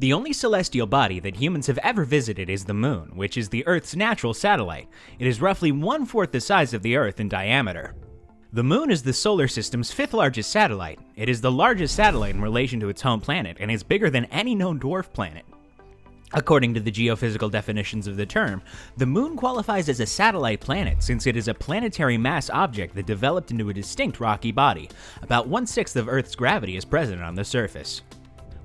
The only celestial body that humans have ever visited is the Moon, which is the Earth's natural satellite. It is roughly 1/4 the size of the Earth in diameter. The Moon is the solar system's 5th largest satellite. It is the largest satellite in relation to its home planet and is bigger than any known dwarf planet. According to the geophysical definitions of the term, the Moon qualifies as a satellite planet since it is a planetary mass object that developed into a distinct rocky body. About 1/6 of Earth's gravity is present on the surface.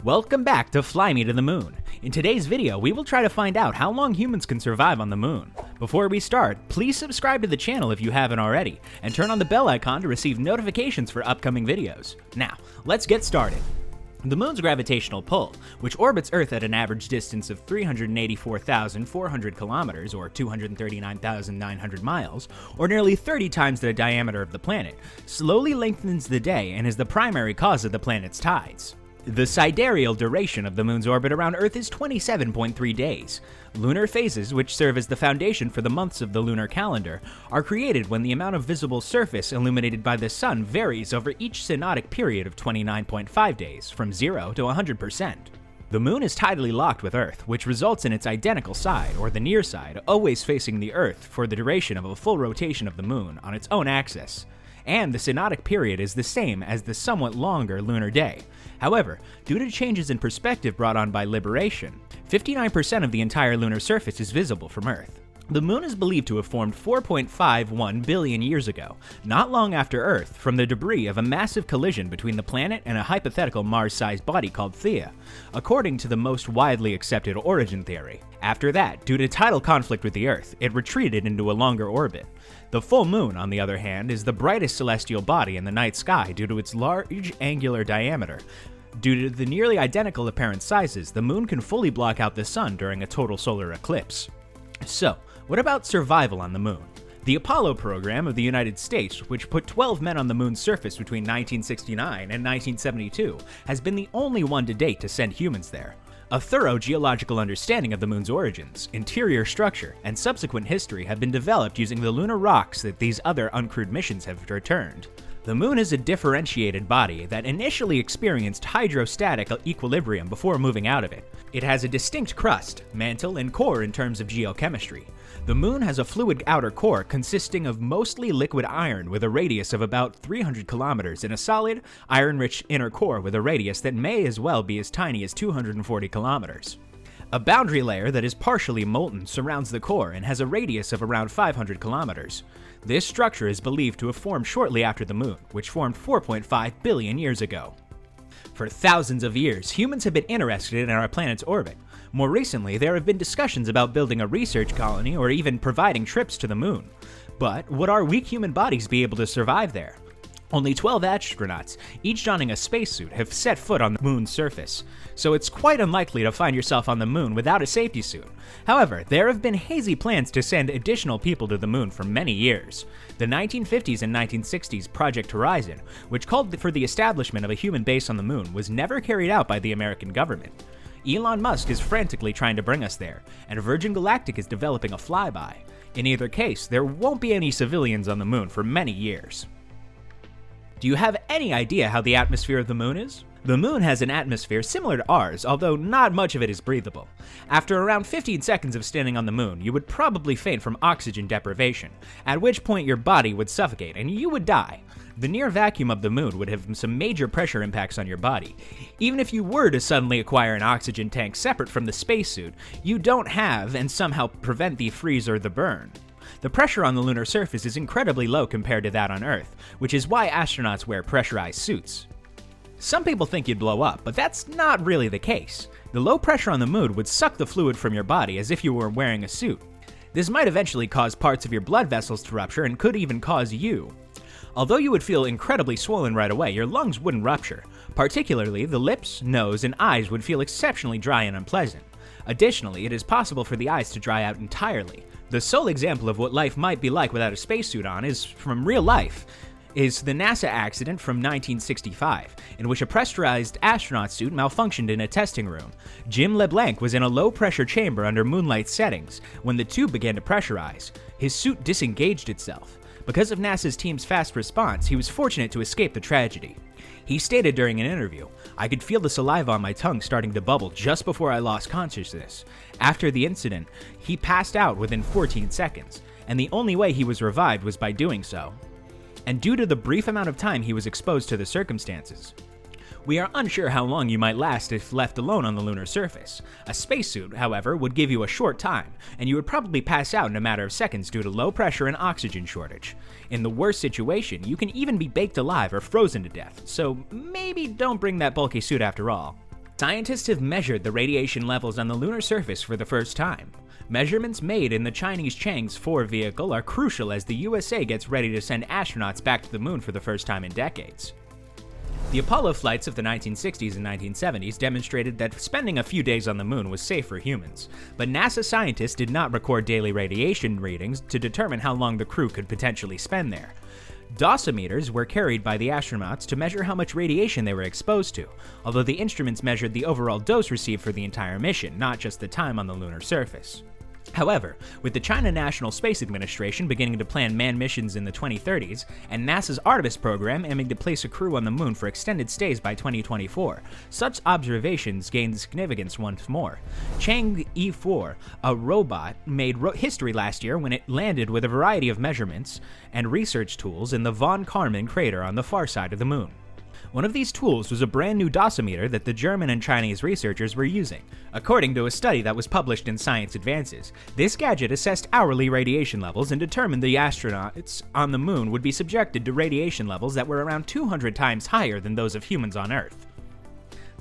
Welcome back to Fly Me to the Moon. In today's video, we will try to find out how long humans can survive on the Moon. Before we start, please subscribe to the channel if you haven't already, and turn on the bell icon to receive notifications for upcoming videos. Now, let's get started. The Moon's gravitational pull, which orbits Earth at an average distance of 384,400 kilometers or 239,900 miles, or nearly 30 times the diameter of the planet, slowly lengthens the day and is the primary cause of the planet's tides. The sidereal duration of the Moon's orbit around Earth is 27.3 days. Lunar phases, which serve as the foundation for the months of the lunar calendar, are created when the amount of visible surface illuminated by the sun varies over each synodic period of 29.5 days, from 0 to 100%. The Moon is tidally locked with Earth, which results in its identical side, or the near side, always facing the Earth for the duration of a full rotation of the Moon on its own axis. And the synodic period is the same as the somewhat longer lunar day. However, due to changes in perspective brought on by libration, 59% of the entire lunar surface is visible from Earth. The Moon is believed to have formed 4.51 billion years ago, not long after Earth, from the debris of a massive collision between the planet and a hypothetical Mars-sized body called Theia, according to the most widely accepted origin theory. After that, due to tidal conflict with the Earth, it retreated into a longer orbit. The full Moon, on the other hand, is the brightest celestial body in the night sky due to its large angular diameter. Due to the nearly identical apparent sizes, the Moon can fully block out the Sun during a total solar eclipse. So, what about survival on the Moon? The Apollo program of the United States, which put 12 men on the Moon's surface between 1969 and 1972, has been the only one to date to send humans there. A thorough geological understanding of the Moon's origins, interior structure, and subsequent history have been developed using the lunar rocks that these other uncrewed missions have returned. The Moon is a differentiated body that initially experienced hydrostatic equilibrium before moving out of it. It has a distinct crust, mantle, and core in terms of geochemistry. The Moon has a fluid outer core consisting of mostly liquid iron with a radius of about 300 kilometers and a solid, iron-rich inner core with a radius that may as well be as tiny as 240 kilometers. A boundary layer that is partially molten surrounds the core and has a radius of around 500 kilometers. This structure is believed to have formed shortly after the Moon, which formed 4.5 billion years ago. For thousands of years, humans have been interested in our planet's orbit. More recently, there have been discussions about building a research colony or even providing trips to the Moon. But would our weak human bodies be able to survive there? Only 12 astronauts, each donning a spacesuit, have set foot on the Moon's surface, so it's quite unlikely to find yourself on the Moon without a safety suit. However, there have been hazy plans to send additional people to the Moon for many years. The 1950s and 1960s Project Horizon, which called for the establishment of a human base on the Moon, was never carried out by the American government. Elon Musk is frantically trying to bring us there, and Virgin Galactic is developing a flyby. In either case, there won't be any civilians on the Moon for many years. Do you have any idea how the atmosphere of the Moon is? The Moon has an atmosphere similar to ours, although not much of it is breathable. After around 15 seconds of standing on the Moon, you would probably faint from oxygen deprivation, at which point your body would suffocate and you would die. The near vacuum of the Moon would have some major pressure impacts on your body. Even if you were to suddenly acquire an oxygen tank separate from the spacesuit, you don't have and somehow prevent the freeze or the burn. The pressure on the lunar surface is incredibly low compared to that on Earth, which is why astronauts wear pressurized suits. Some people think you'd blow up, but that's not really the case. The low pressure on the Moon would suck the fluid from your body as if you were wearing a suit. This might eventually cause parts of your blood vessels to rupture and could even cause you. Although you would feel incredibly swollen right away, your lungs wouldn't rupture. Particularly, the lips, nose, and eyes would feel exceptionally dry and unpleasant. Additionally, it is possible for the eyes to dry out entirely. The sole example of what life might be like without a spacesuit on is from real life. Is the NASA accident from 1965, in which a pressurized astronaut suit malfunctioned in a testing room. Jim LeBlanc was in a low-pressure chamber under moonlight settings when the tube began to pressurize. His suit disengaged itself. Because of NASA's team's fast response, he was fortunate to escape the tragedy. He stated during an interview, "I could feel the saliva on my tongue starting to bubble just before I lost consciousness. After the incident, he passed out within 14 seconds, and the only way he was revived was by doing so, and due to the brief amount of time he was exposed to the circumstances. We are unsure how long you might last if left alone on the lunar surface. A spacesuit, however, would give you a short time, and you would probably pass out in a matter of seconds due to low pressure and oxygen shortage. In the worst situation, you can even be baked alive or frozen to death, so maybe don't bring that bulky suit after all." Scientists have measured the radiation levels on the lunar surface for the first time. Measurements made in the Chinese Chang'e 4 vehicle are crucial as the USA gets ready to send astronauts back to the moon for the first time in decades. The Apollo flights of the 1960s and 1970s demonstrated that spending a few days on the moon was safe for humans, but NASA scientists did not record daily radiation readings to determine how long the crew could potentially spend there. Dosimeters were carried by the astronauts to measure how much radiation they were exposed to, although the instruments measured the overall dose received for the entire mission, not just the time on the lunar surface. However, with the China National Space Administration beginning to plan manned missions in the 2030s, and NASA's Artemis program aiming to place a crew on the moon for extended stays by 2024, such observations gained significance once more. Chang'e 4, a robot, made history last year when it landed with a variety of measurements and research tools in the Von Karman crater on the far side of the moon. One of these tools was a brand new dosimeter that the German and Chinese researchers were using. According to a study that was published in Science Advances, this gadget assessed hourly radiation levels and determined the astronauts on the moon would be subjected to radiation levels that were around 200 times higher than those of humans on Earth.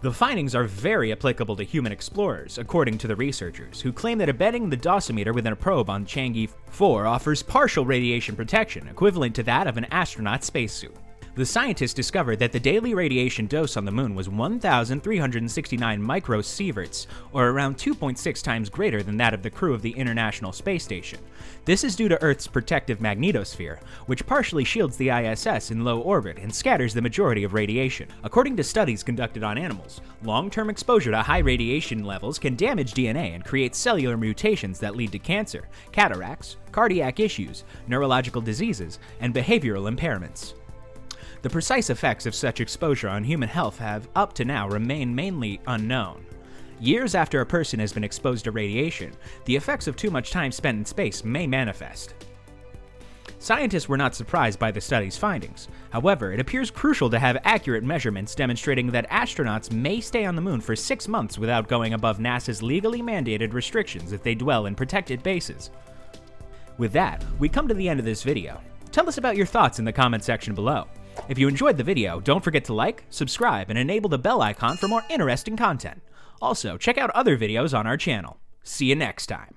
The findings are very applicable to human explorers, according to the researchers, who claim that embedding the dosimeter within a probe on Chang'e 4 offers partial radiation protection, equivalent to that of an astronaut's spacesuit. The scientists discovered that the daily radiation dose on the moon was 1,369 microsieverts, or around 2.6 times greater than that of the crew of the International Space Station. This is due to Earth's protective magnetosphere, which partially shields the ISS in low orbit and scatters the majority of radiation. According to studies conducted on animals, long-term exposure to high radiation levels can damage DNA and create cellular mutations that lead to cancer, cataracts, cardiac issues, neurological diseases, and behavioral impairments. The precise effects of such exposure on human health have, up to now, remained mainly unknown. Years after a person has been exposed to radiation, the effects of too much time spent in space may manifest. Scientists were not surprised by the study's findings. However, it appears crucial to have accurate measurements demonstrating that astronauts may stay on the moon for 6 months without going above NASA's legally mandated restrictions if they dwell in protected bases. With that, we come to the end of this video. Tell us about your thoughts in the comment section below. If you enjoyed the video, don't forget to like, subscribe, and enable the bell icon for more interesting content. Also, check out other videos on our channel. See you next time.